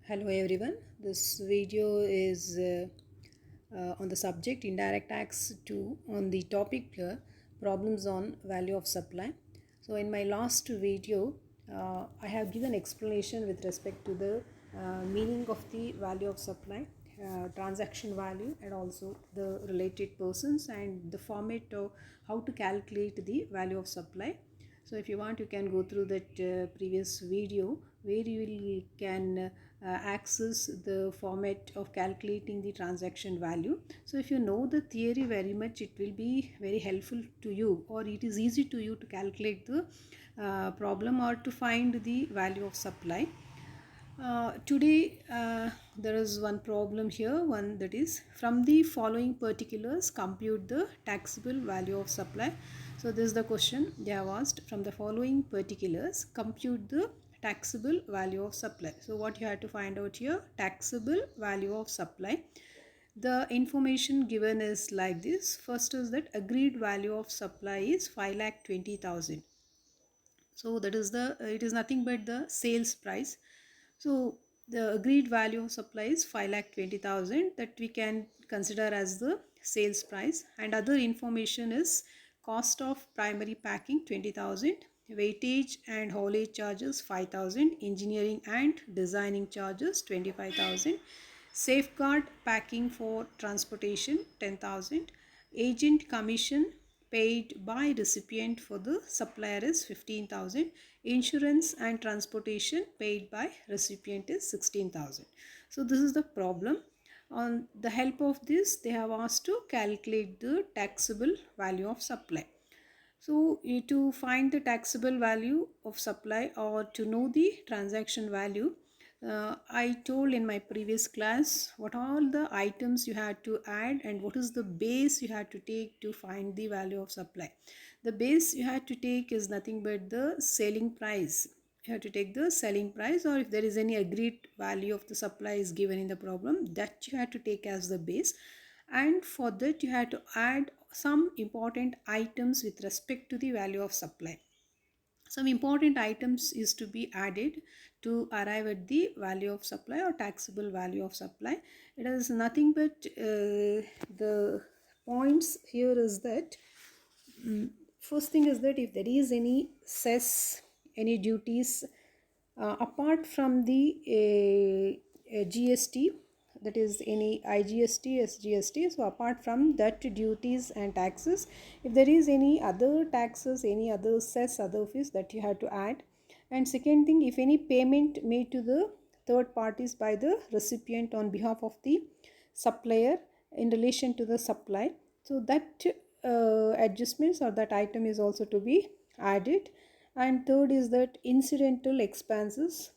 Hello everyone. This video is on the subject indirect tax 2 on the topic problems on value of supply. So in my last video I have given explanation with respect to the meaning of the value of supply, transaction value, and also the related persons and the format of how to calculate the value of supply. So if you want, you can go through that previous video where you will can access the format of calculating the transaction value. So if you know the theory very much, it will be very helpful to you, or it is easy to you to calculate the problem or to find the value of supply. Today there is one problem here, one that is from the following particulars compute the taxable value of supply. So this is the question they have asked: from the following particulars compute the taxable value of supply. So what you have to find out here: taxable value of supply. The information given is like this. First is that agreed value of supply is 5,20,000. So that is the it is nothing but the sales price. So the agreed value of supply is 5,20,000, that we can consider as the sales price, and other information is cost of primary packing 20,000, weightage and haulage charges 5,000, engineering and designing charges 25,000, safeguard packing for transportation 10,000, agent commission paid by recipient for the supplier is 15,000, insurance and transportation paid by recipient is 16,000. So this is the problem. On the help of this, they have asked to calculate the taxable value of supply. So to find the taxable value of supply or to know the transaction value, I told in my previous class what all the items you had to add and what is the base you had to take to find the value of supply. The base you had to take is nothing but the selling price. You have to take the selling price, or if there is any agreed value of the supply is given in the problem, that you had to take as the base. And for that you had to add some important items with respect to the value of supply. Some important items is to be added to arrive at the value of supply or taxable value of supply. It is nothing but the points here is that first thing is that if there is any cess, any duties apart from the GST, that is any IGST, SGST, so apart from that duties and taxes, if there is any other taxes, any other cess, other fees that you have to add. And second thing, if any payment made to the third parties by the recipient on behalf of the supplier in relation to the supply, so that adjustments or that item is also to be added. And third is that incidental expenses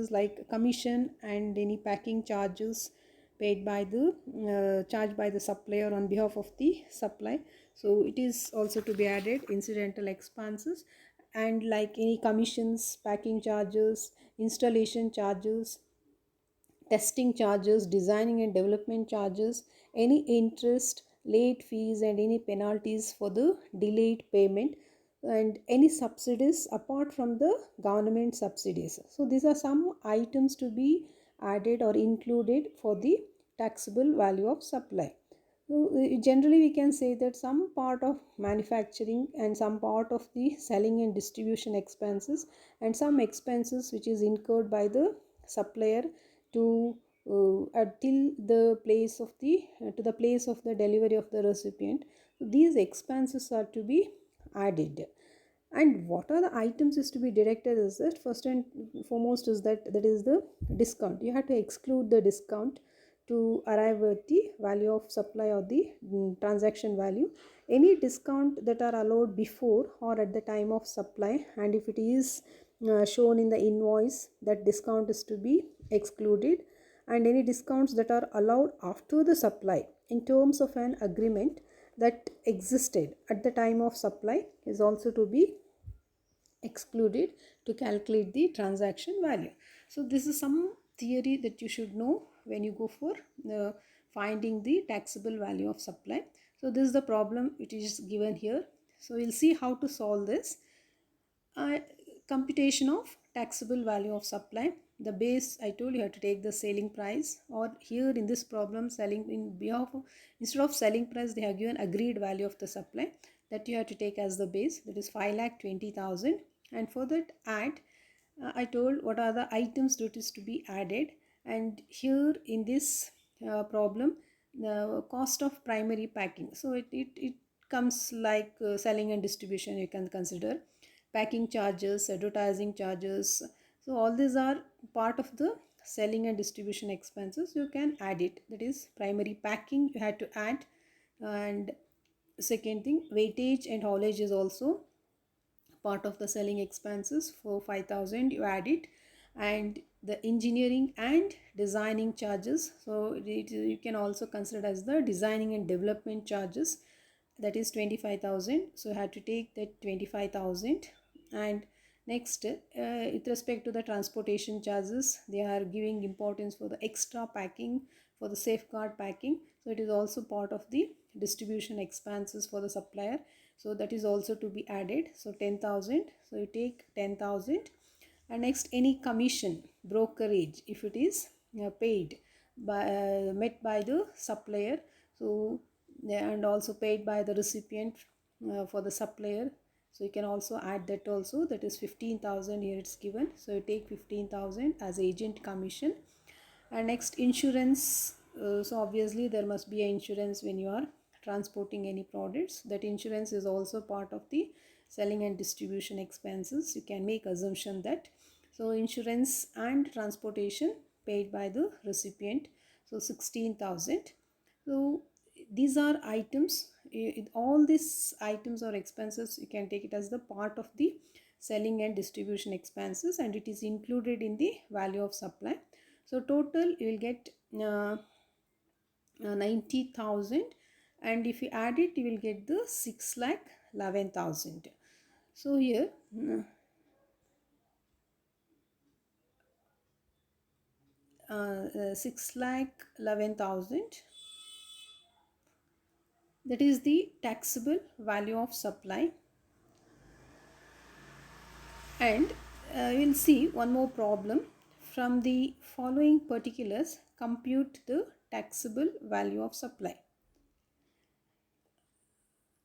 like commission and any packing charges paid by the charged by the supplier on behalf of the supply, so it is also to be added, incidental expenses. And like any commissions, packing charges, installation charges, testing charges, designing and development charges, any interest, late fees, and any penalties for the delayed payment, and any subsidies apart from the government subsidies. So these are some items to be added or included for the taxable value of supply. So generally we can say that some part of manufacturing and some part of the selling and distribution expenses and some expenses which is incurred by the supplier to till the place of the to the place of the delivery of the recipient. So these expenses are to be added. And what are the items is to be deducted is that first and foremost is that is the discount. You have to exclude the discount to arrive at the value of supply or the transaction value. Any discount that are allowed before or at the time of supply, and if it is shown in the invoice, that discount is to be excluded. And any discounts that are allowed after the supply in terms of an agreement that existed at the time of supply is also to be excluded to calculate the transaction value. So this is some theory that you should know when you go for finding the taxable value of supply. So this is the problem, it is given here. So we'll see how to solve this. computation of taxable value of supply. The base, I told you have to take the selling price, or here in this problem selling in behalf of, instead of selling price they have given agreed value of the supply, that you have to take as the base, that is 5,20,000. And for that add, I told what are the items that is to be added. And here in this problem, the cost of primary packing, so it comes like selling and distribution you can consider, packing charges, advertising charges. So all these are part of the selling and distribution expenses. You can add it, that is primary packing you had to add. And second thing, weightage and haulage is also part of the selling expenses. For 5,000 you add it. And the engineering and designing charges, so you can also consider as the designing and development charges, that is 25,000. So you have to take that 25,000. And next, with respect to the transportation charges, they are giving importance for the extra packing, for the safeguard packing. So it is also part of the distribution expenses for the supplier. So that is also to be added. So 10,000. So you take 10,000. And next, any commission, brokerage, if it is paid by met by the supplier, so and also paid by the recipient for the supplier, so you can also add that also, that is 15,000 here it's given. So you take 15,000 as agent commission. And next, insurance. So obviously there must be an insurance when you are transporting any products. That insurance is also part of the selling and distribution expenses. You can make assumption that. So insurance and transportation paid by the recipient, so 16,000. So these are items, all these items or expenses you can take it as the part of the selling and distribution expenses, and it is included in the value of supply. So total you will get 90,000, and if you add it you will get the 6,11,000. So here 6,11,000, that is the taxable value of supply. And we'll see one more problem. From the following particulars, compute the taxable value of supply.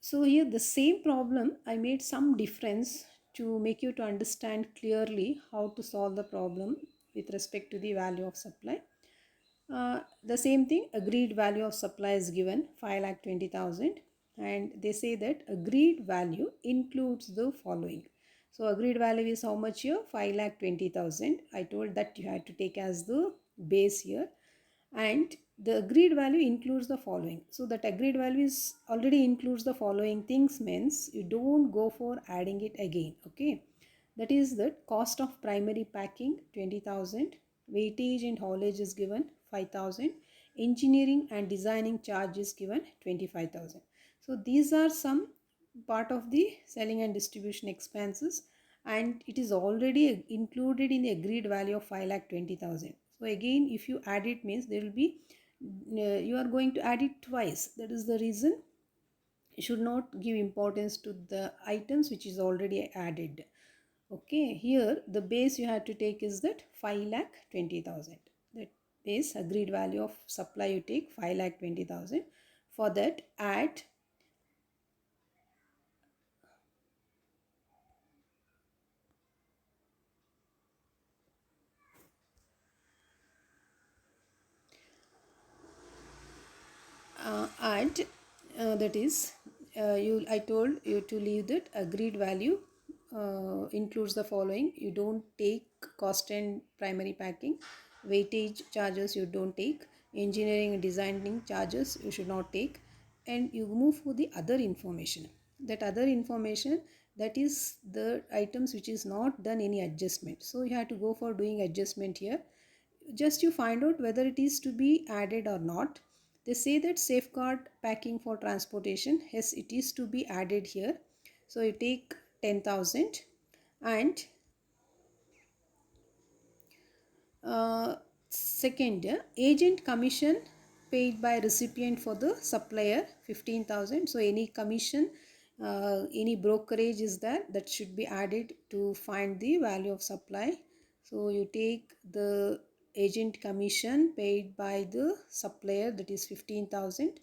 So here the same problem, I made some difference to make you to understand clearly how to solve the problem with respect to the value of supply. The same thing, agreed value of supply is given 5,20,000, and they say that agreed value includes the following. So agreed value is how much here? 5,20,000. I told that you had to take as the base here. And the agreed value includes the following. So that agreed value is already includes the following things, means you don't go for adding it again. Okay, that is the cost of primary packing 20,000, weightage and haulage is given 5,000, engineering and designing charge is given 25,000. So these are some part of the selling and distribution expenses, and it is already included in the agreed value of 5,20,000. So again if you add it, means there will be you are going to add it twice. That is the reason you should not give importance to the items which is already added. Okay, here the base you have to take is that 5,20,000. That base agreed value of supply you take 5,20,000. For that add that is I told you to leave that agreed value includes the following. You don't take cost and primary packing, weightage charges you don't take, engineering and designing charges you should not take, and you move for the other information. That other information, that is the items which is not done any adjustment. So you have to go for doing adjustment here. Just you find out whether it is to be added or not. They say that safeguard packing for transportation, yes, it is to be added here. So you take 10,000. And second, agent commission paid by recipient for the supplier 15,000. So any commission any brokerage is there that should be added to find the value of supply. So you take the agent commission paid by the supplier, that is 15,000.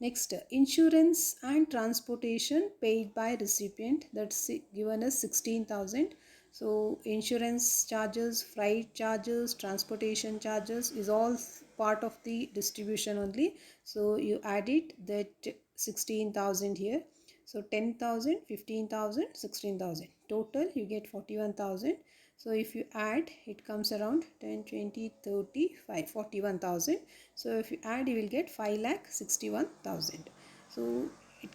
Next, insurance and transportation paid by recipient, that's given as 16,000. So insurance charges, freight charges, transportation charges is all part of the distribution only. So you add it, that 16,000 here. So 10,000, 15,000, 16,000. Total you get 41,000. So if you add, it comes around 10, 20, 30, 5, 41,000. So if you add, you will get 5,61,000. So you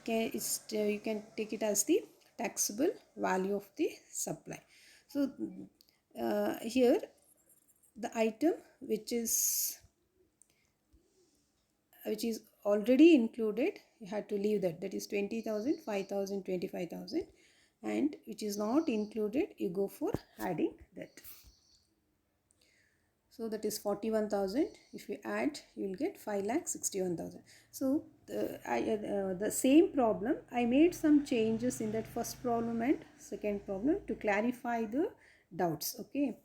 can take it as the taxable value of the supply. So here the item which is already included, you had to leave that, that is 20,000, 5,000, 25,000, and which is not included, you go for adding that. So that is 41,000. If you add, you will get 5,61,000. So the same problem, I made some changes in that first problem and second problem to clarify the doubts. Okay,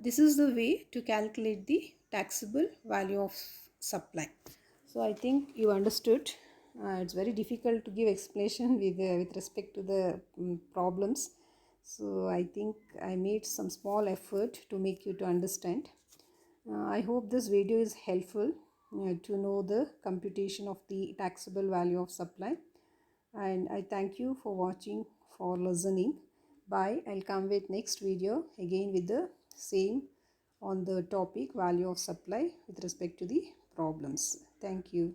this is the way to calculate the taxable value of supply. So I think you understood. It's very difficult to give explanation with respect to the problems. So I think I made some small effort to make you to understand. I hope this video is helpful to know the computation of the taxable value of supply. And I thank you for watching, for listening. Bye. I'll come with next video again with the same on the topic value of supply with respect to the problems. Thank you.